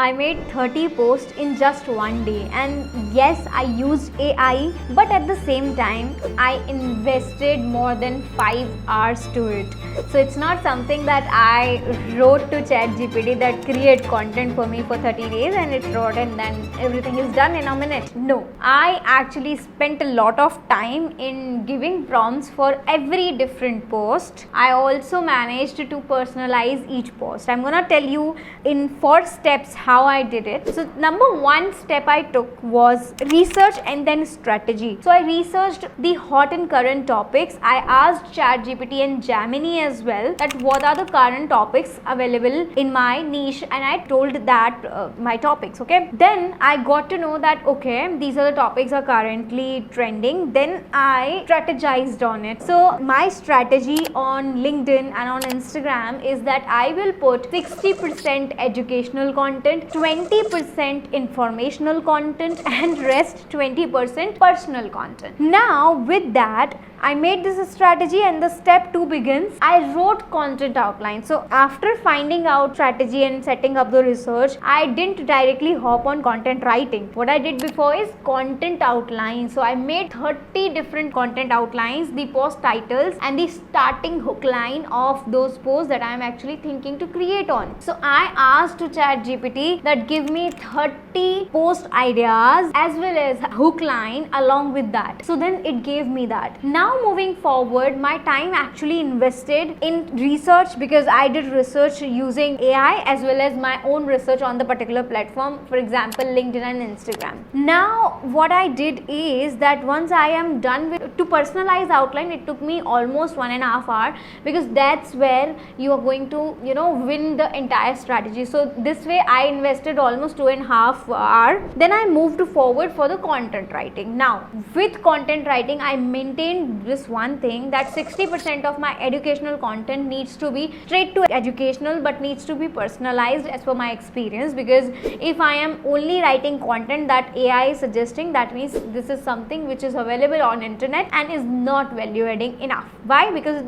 I made 30 posts in just one day, and yes, I used AI, but at the same time, I invested more than 5 hours to it. So it's not something that I wrote to ChatGPT that create content for me for 30 days and it wrote and then everything is done in a minute. No, I actually spent a lot of time in giving prompts for every different post. I also managed to personalize each post. I'm gonna tell you in 4 steps how I did it. So number 1 step I took was research and then strategy. So I researched the hot and current topics. I asked ChatGPT and Gemini as well that what are the current topics available in my niche, and I told that my topics. Okay, then I got to know that okay, these are the topics are currently trending. Then I strategized on it. So my strategy on LinkedIn and on Instagram is that I will put 60% educational content, 20% informational content, and rest 20% personal content. Now with that, I made this a strategy and the step 2 begins. I wrote content outline. So after finding out strategy and setting up the research, I didn't directly hop on content writing. What I did before is content outline. So I made 30 different content outlines, the post titles and the starting hook line of those posts that I am actually thinking to create on. So I asked to ChatGPT that give me 30 post ideas as well as hook line along with that. So then it gave me that. Now moving forward, my time actually invested in research because I did research using AI as well as my own research on the particular platform, for example LinkedIn and Instagram. Now what I did is that once I am done with to personalize outline, it took me almost 1.5 hours because that's where you are going to win the entire strategy. So this way I invested almost 2.5 hours. Then I moved forward for the content writing. Now with content writing, I maintained this one thing that 60% of my educational content needs to be straight to educational but needs to be personalized as per my experience, because if I am only writing content that AI is suggesting, that means this is something which is available on internet and is not value adding enough. Why? Because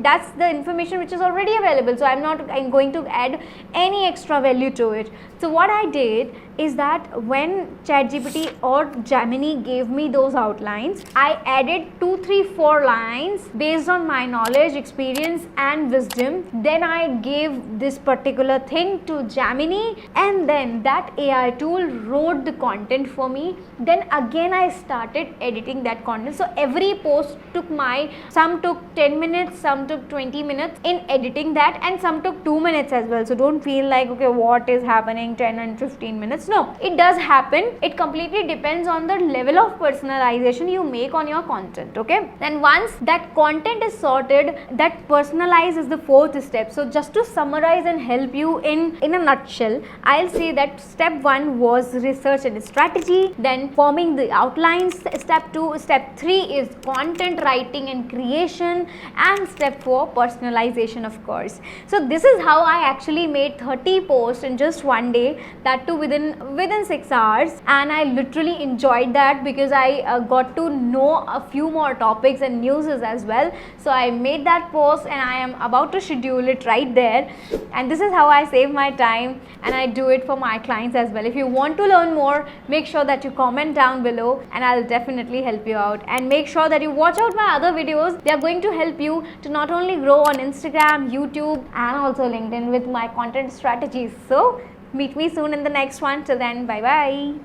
that's the information which is already available, so I'm going to add any extra value to it. So what I did is that when ChatGPT or Gemini gave me those outlines, I added 2, 3, 4 lines based on my knowledge, experience and wisdom. Then I gave this particular thing to Gemini and then that AI tool wrote the content for me. Then again I started editing that content. So every post took some took 10 minutes, some took 20 minutes in editing that, and some took 2 minutes as well. So don't feel like okay, what is happening 10 and 15 minutes. No, it does happen. It completely depends on the level of personalization you make on your content. Okay, then once that content is sorted, that personalize is the 4th step. So just to summarize and help you in a nutshell, I'll say that step 1 was research and strategy, then forming the outlines, step 2, step 3 is content writing and creation, and step 4 personalization, of course. So this is how I actually made 30 posts in just one day, that too within 6 hours, and I literally enjoyed that because I got to know a few more topics and newses as well. So I made that post and I am about to schedule it right there, and this is how I save my time and I do it for my clients as well. If you want to learn more, make sure that you comment down below and I'll definitely help you out, and make sure that you watch out my other videos. They are going to help you to not only grow on Instagram, YouTube and also LinkedIn with my content strategies. So meet me soon in the next one. Till then, bye bye.